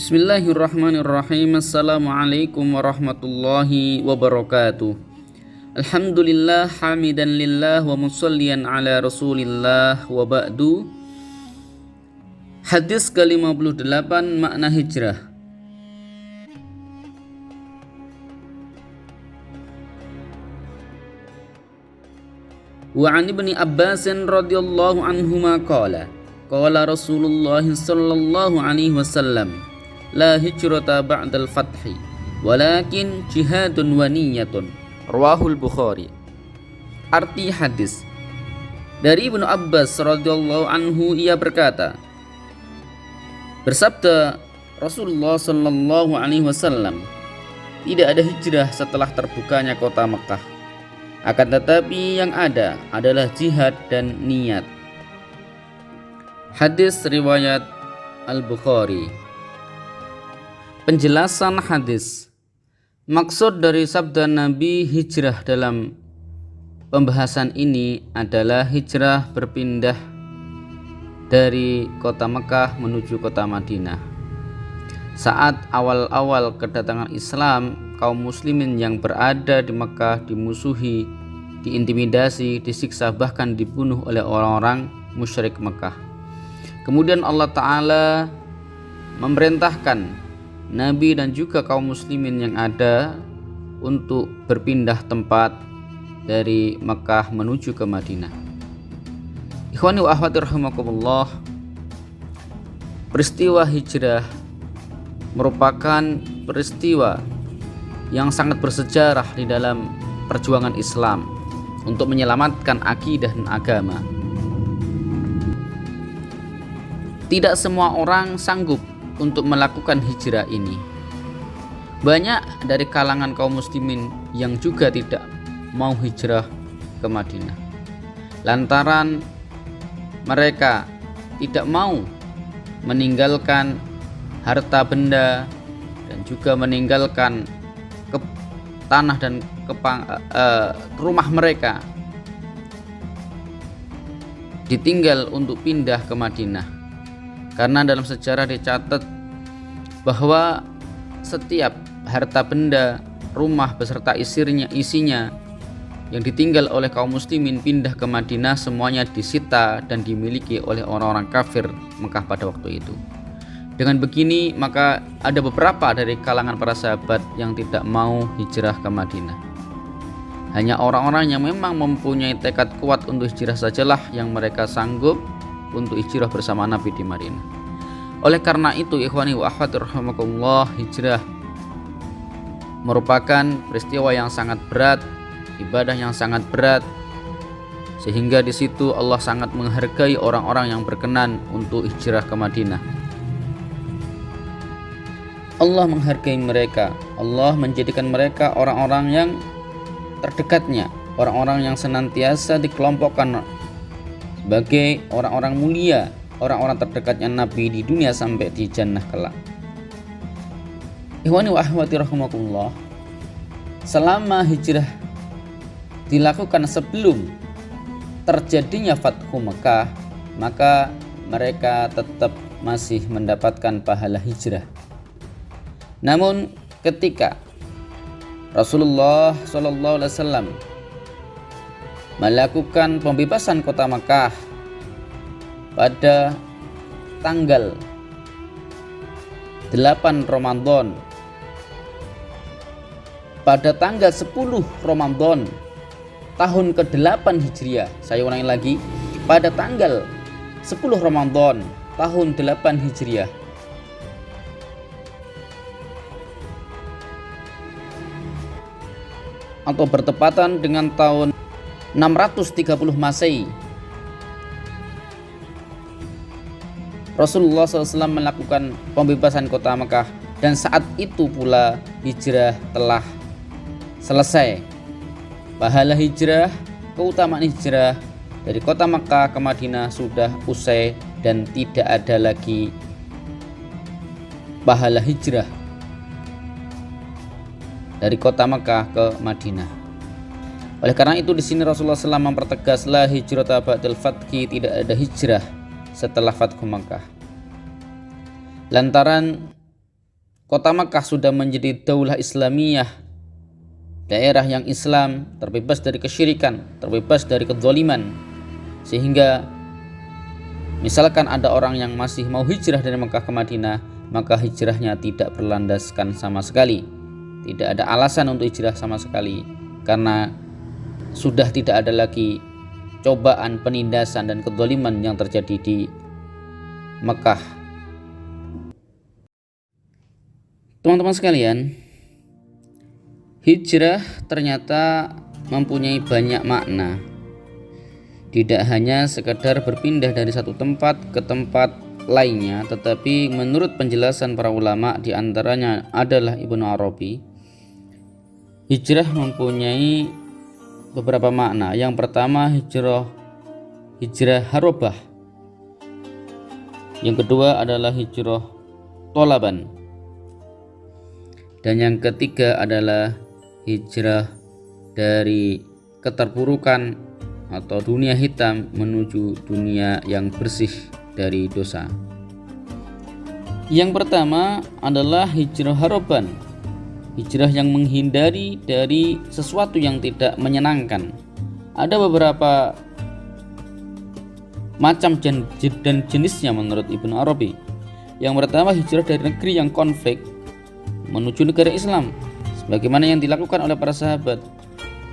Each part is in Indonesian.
Bismillahirrahmanirrahim. Assalamualaikum warahmatullahi wabarakatuh. Alhamdulillah hamidan lillah wa musallian ala rasulillah wa ba'du. Hadis ke-58 makna hijrah. Wa an ibni Abbas radhiyallahu anhuma qala Rasulullah sallallahu alaihi wasallam la hijrata ba'dal fathi walakin jihadun wa niyyatun. Rawahul Bukhari. Arti hadis. Dari Ibnu Abbas radhiyallahu anhu, ia berkata, bersabda Rasulullah sallallahu alaihi wasallam, tidak ada hijrah setelah terbukanya kota Mekah, akan tetapi yang ada adalah jihad dan niat. Hadis riwayat Al-Bukhari. Penjelasan hadis. Maksud dari sabda Nabi hijrah dalam pembahasan ini adalah hijrah berpindah dari kota Mekah menuju kota Madinah. Saat awal-awal kedatangan Islam, kaum muslimin yang berada di Mekah dimusuhi, diintimidasi, disiksa, bahkan dibunuh oleh orang-orang musyrik Mekah. Kemudian Allah Ta'ala memerintahkan Nabi dan juga kaum muslimin yang ada untuk berpindah tempat dari Mekah menuju ke Madinah. Ikhwani wa akhwati rahimakumullah, peristiwa hijrah merupakan peristiwa yang sangat bersejarah di dalam perjuangan Islam untuk menyelamatkan akidah dan agama. Tidak semua orang sanggup untuk melakukan hijrah ini. Banyak dari kalangan kaum muslimin yang juga tidak mau hijrah ke Madinah, lantaran mereka tidak mau meninggalkan harta benda dan juga meninggalkan tanah dan rumah mereka, ditinggal untuk pindah ke Madinah. Karena dalam sejarah dicatat bahwa setiap harta benda, rumah beserta isinya yang ditinggal oleh kaum muslimin pindah ke Madinah, semuanya disita dan dimiliki oleh orang-orang kafir Mekah pada waktu itu. Dengan begini, maka ada beberapa dari kalangan para sahabat yang tidak mau hijrah ke Madinah. Hanya orang-orang yang memang mempunyai tekad kuat untuk hijrah sajalah yang mereka sanggup untuk hijrah bersama Nabi di Madinah. Oleh karena itu, ikhwani wa akhwati rahimakumullah, hijrah merupakan peristiwa yang sangat berat, ibadah yang sangat berat, sehingga di situ Allah sangat menghargai orang-orang yang berkenan untuk hijrah ke Madinah. Allah menghargai mereka. Allah menjadikan mereka orang-orang yang terdekatnya, orang-orang yang senantiasa dikelompokkan sebagai orang-orang mulia, orang-orang terdekatnya Nabi di dunia sampai di jannah kelak. Ikhwani wa akhwati rahimakumullah, selama hijrah dilakukan sebelum terjadinya Fathu Mekah, maka mereka tetap masih mendapatkan pahala hijrah. Namun ketika Rasulullah SAW melakukan pembebasan kota Mekah pada tanggal 8 Ramadan, pada tanggal 10 Ramadan tahun ke-8 Hijriah, saya ulangi lagi, pada tanggal 10 Ramadan tahun 8 Hijriah, atau bertepatan dengan tahun 630 Masehi, Rasulullah SAW melakukan pembebasan kota Mekah, dan saat itu pula hijrah telah selesai. Pahala hijrah, keutamaan hijrah dari kota Mekah ke Madinah sudah usai dan tidak ada lagi pahala hijrah dari kota Mekah ke Madinah. Oleh karena itu di sini Rasulullah SAW mempertegas la hijrata ba'dal fathi, tidak ada hijrah setelah Fathu Makkah. Lantaran kota Makkah sudah menjadi daulah Islamiyah, daerah yang Islam, terbebas dari kesyirikan, terbebas dari kezaliman, sehingga misalkan ada orang yang masih mau hijrah dari Makkah ke Madinah, maka hijrahnya tidak berlandaskan sama sekali, tidak ada alasan untuk hijrah sama sekali, karena sudah tidak ada lagi cobaan, penindasan dan kezaliman yang terjadi di Makkah. Teman-teman sekalian, hijrah ternyata mempunyai banyak makna. Tidak hanya sekedar berpindah dari satu tempat ke tempat lainnya, tetapi menurut penjelasan para ulama, di antaranya adalah Ibnu Arabi, hijrah mempunyai beberapa makna. Yang pertama hijrah harobah. Yang kedua adalah hijrah tolaban. Dan yang ketiga adalah hijrah dari keterpurukan atau dunia hitam menuju dunia yang bersih dari dosa. Yang pertama adalah hijrah haroban, hijrah yang menghindari dari sesuatu yang tidak menyenangkan. Ada beberapa macam dan jenisnya menurut Ibnu Arabi. Yang pertama hijrah dari negeri yang konflik menuju negara Islam, sebagaimana yang dilakukan oleh para sahabat.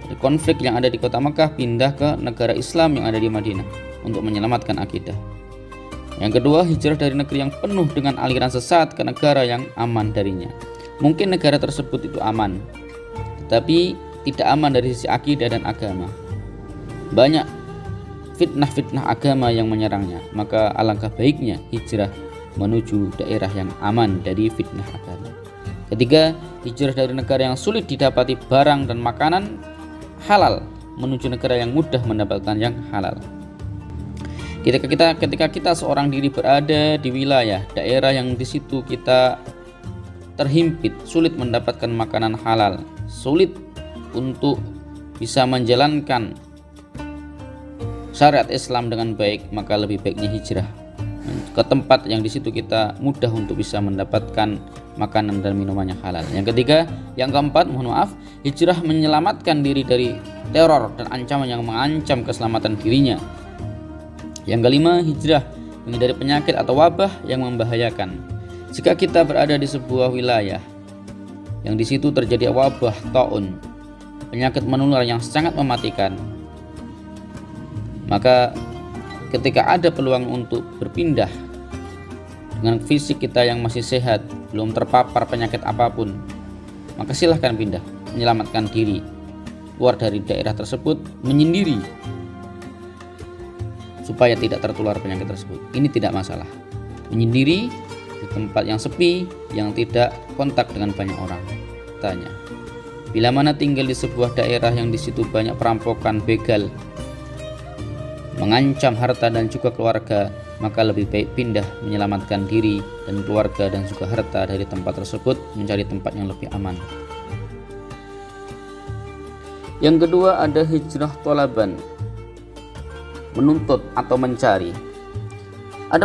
Dari konflik yang ada di kota Makkah pindah ke negara Islam yang ada di Madinah untuk menyelamatkan akidah. Yang kedua, hijrah dari negeri yang penuh dengan aliran sesat ke negara yang aman darinya. Mungkin negara tersebut itu aman, tetapi tidak aman dari sisi akidah dan agama. Banyak fitnah-fitnah agama yang menyerangnya, maka alangkah baiknya hijrah menuju daerah yang aman dari fitnah agama. Ketiga, hijrah dari negara yang sulit didapati barang dan makanan halal menuju negara yang mudah mendapatkan yang halal. Ketika kita seorang diri berada di wilayah daerah yang di situ kita terhimpit, sulit mendapatkan makanan halal, sulit untuk bisa menjalankan syariat Islam dengan baik, maka lebih baiknya hijrah ke tempat yang di situ kita mudah untuk bisa mendapatkan makanan dan minuman yang halal. Yang ketiga, yang keempat, hijrah menyelamatkan diri dari teror dan ancaman yang mengancam keselamatan dirinya. Yang kelima, hijrah menghindari penyakit atau wabah yang membahayakan. Jika kita berada di sebuah wilayah yang di situ terjadi wabah taun, penyakit menular yang sangat mematikan, maka ketika ada peluang untuk berpindah dengan fisik kita yang masih sehat, belum terpapar penyakit apapun, maka silahkan pindah, menyelamatkan diri, keluar dari daerah tersebut, menyendiri supaya tidak tertular penyakit tersebut. Ini tidak masalah. Menyendiri di tempat yang sepi, yang tidak kontak dengan banyak orang. Tanya, bila mana tinggal di sebuah daerah yang di situ banyak perampokan, begal, mengancam harta dan juga keluarga, maka lebih baik pindah, menyelamatkan diri dan keluarga dan juga harta dari tempat tersebut, mencari tempat yang lebih aman. Yang kedua ada hijrah tolaban, menuntut atau mencari. Ada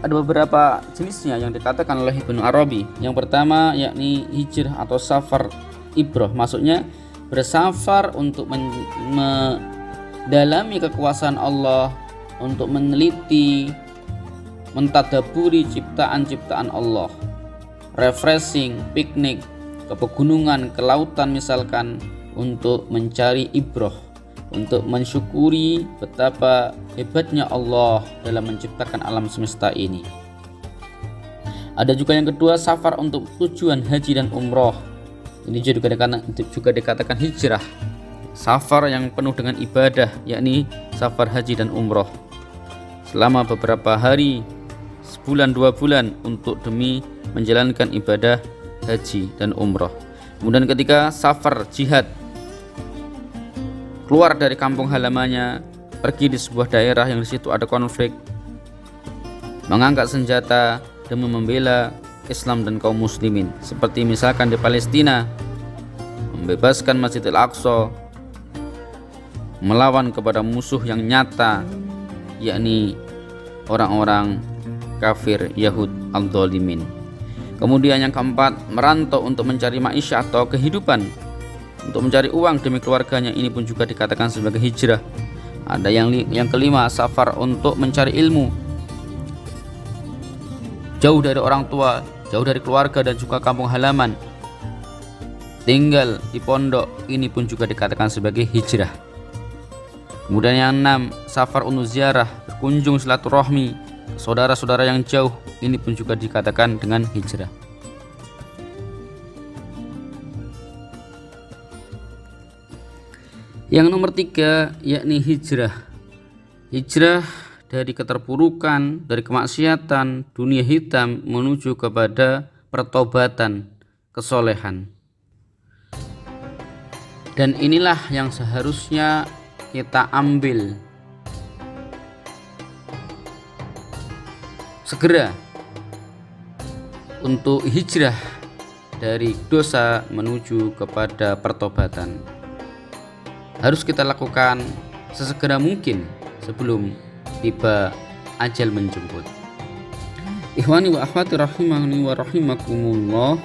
beberapa jenisnya yang dikatakan oleh Ibnu Arabi. Yang pertama yakni hijrah atau safar ibroh, maksudnya bersafar untuk mendalami kekuasaan Allah, untuk meneliti, mentadaburi ciptaan-ciptaan Allah, refreshing, piknik, ke pegunungan, ke lautan misalkan, untuk mencari ibroh, untuk mensyukuri betapa hebatnya Allah dalam menciptakan alam semesta ini. Ada juga yang kedua, safar untuk tujuan haji dan umroh. Ini juga dikatakan hijrah, safar yang penuh dengan ibadah, yakni safar haji dan umroh selama beberapa hari, sebulan 2 bulan, untuk demi menjalankan ibadah haji dan umroh. Kemudian ketika safar jihad, keluar dari kampung halamannya, pergi di sebuah daerah yang di situ ada konflik, mengangkat senjata demi membela Islam dan kaum muslimin, seperti misalkan di Palestina, membebaskan Masjidil Aqsa, melawan kepada musuh yang nyata, yakni orang-orang kafir Yahud al-Dhalimin. Kemudian yang keempat, merantau untuk mencari maisha atau kehidupan, untuk mencari uang demi keluarganya, ini pun juga dikatakan sebagai hijrah. Ada yang kelima, safar untuk mencari ilmu, jauh dari orang tua, jauh dari keluarga dan juga kampung halaman, tinggal di pondok, ini pun juga dikatakan sebagai hijrah. Kemudian yang enam, safar untuk ziarah, berkunjung silaturahmi saudara-saudara yang jauh, ini pun juga dikatakan dengan hijrah. Yang nomor tiga, yakni hijrah. Hijrah dari keterpurukan, dari kemaksiatan, dunia hitam menuju kepada pertobatan, kesolehan. Dan inilah yang seharusnya kita ambil segera untuk hijrah dari dosa menuju kepada pertobatan. Harus kita lakukan sesegera mungkin sebelum tiba ajal menjemput. Ikhwani wa akhwati rahimani wa rahimakumullah.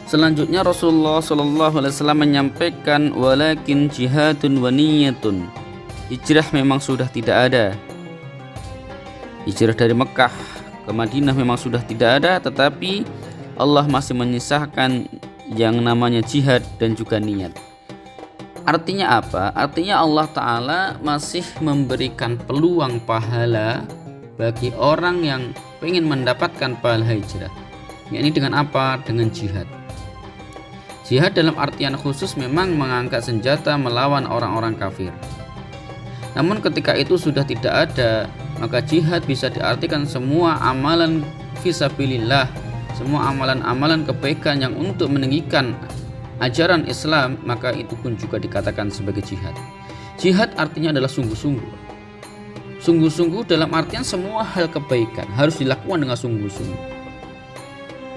Selanjutnya Rasulullah SAW menyampaikan, walakin jihadun wa niyatun. Hijrah memang sudah tidak ada. Hijrah dari Mekah ke Madinah memang sudah tidak ada, tetapi Allah masih menyisahkan yang namanya jihad dan juga niat. Artinya apa? Artinya Allah Ta'ala masih memberikan peluang pahala bagi orang yang ingin mendapatkan pahala hijrah. Yakni dengan apa? Dengan jihad. Jihad dalam artian khusus memang mengangkat senjata melawan orang-orang kafir. Namun ketika itu sudah tidak ada, maka jihad bisa diartikan semua amalan fisabilillah, semua amalan-amalan kebaikan yang untuk meninggikan ajaran Islam, maka itu pun juga dikatakan sebagai jihad. Jihad artinya adalah sungguh-sungguh. Sungguh-sungguh dalam artian semua hal kebaikan harus dilakukan dengan sungguh-sungguh.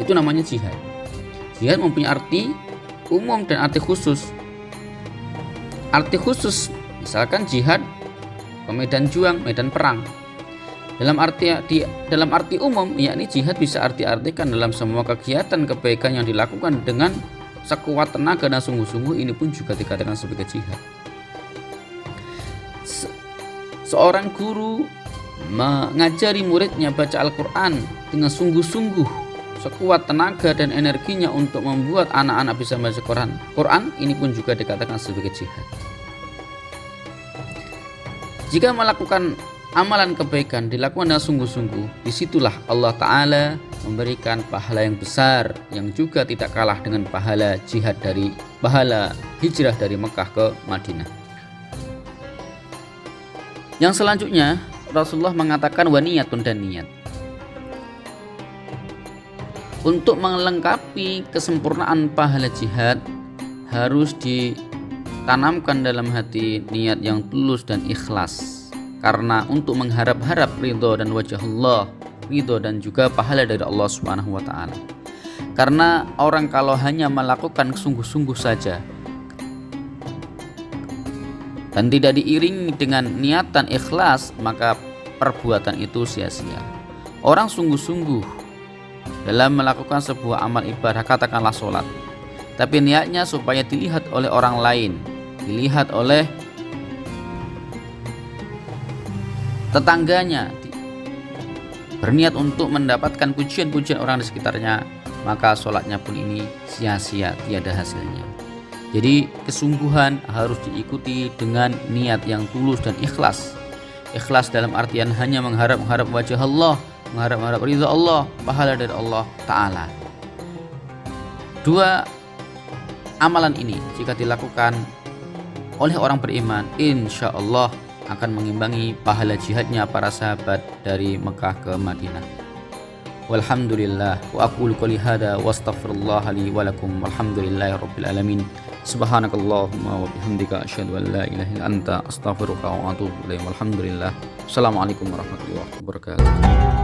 Itu namanya jihad. Jihad mempunyai arti umum dan arti khusus. Arti khusus misalkan jihad ke medan juang, medan perang. Dalam arti umum, yakni jihad bisa artikan dalam semua kegiatan kebaikan yang dilakukan dengan sekuat tenaga dan sungguh-sungguh, ini pun juga dikatakan sebagai jihad. Seorang guru mengajari muridnya baca Al-Quran dengan sungguh-sungguh, sekuat tenaga dan energinya untuk membuat anak-anak bisa membaca Quran, ini pun juga dikatakan sebagai jihad. Jika melakukan amalan kebaikan dilakukan dengan sungguh-sungguh, disitulah Allah Ta'ala memberikan pahala yang besar yang juga tidak kalah dengan pahala hijrah dari Mekah ke Madinah. Yang selanjutnya Rasulullah mengatakan waniyatun, dan niat. Untuk melengkapi kesempurnaan pahala jihad harus ditanamkan dalam hati niat yang tulus dan ikhlas, karena untuk mengharap-harap ridho dan wajah Allah, ridho dan juga pahala dari Allah Subhanahu wa taala. Karena orang kalau hanya melakukan sungguh-sungguh saja dan tidak diiringi dengan niatan ikhlas, maka perbuatan itu sia-sia. Orang sungguh-sungguh dalam melakukan sebuah amal ibadah, katakanlah sholat, tapi niatnya supaya dilihat oleh orang lain, dilihat oleh tetangganya, berniat untuk mendapatkan pujian-pujian orang di sekitarnya, maka sholatnya pun ini sia-sia, tiada hasilnya. Jadi kesungguhan harus diikuti dengan niat yang tulus dan ikhlas. Ikhlas dalam artian hanya mengharap wajah Allah, mengharap ridha Allah, pahala dari Allah Ta'ala. Dua amalan ini jika dilakukan oleh orang beriman, insya Allah akan mengimbangi pahala jihadnya para sahabat dari Mekah ke Madinah. Walhamdulillah, wa aqulu qouli hadza wa astaghfirullah li wa lakum, walhamdulillahi rabbil alamin. Subhanakallahumma wa bihamdika asyhadu an la ilaha illa anta astaghfiruka wa atubu ilaik. Walhamdulillah. Assalamualaikum warahmatullahi wabarakatuh.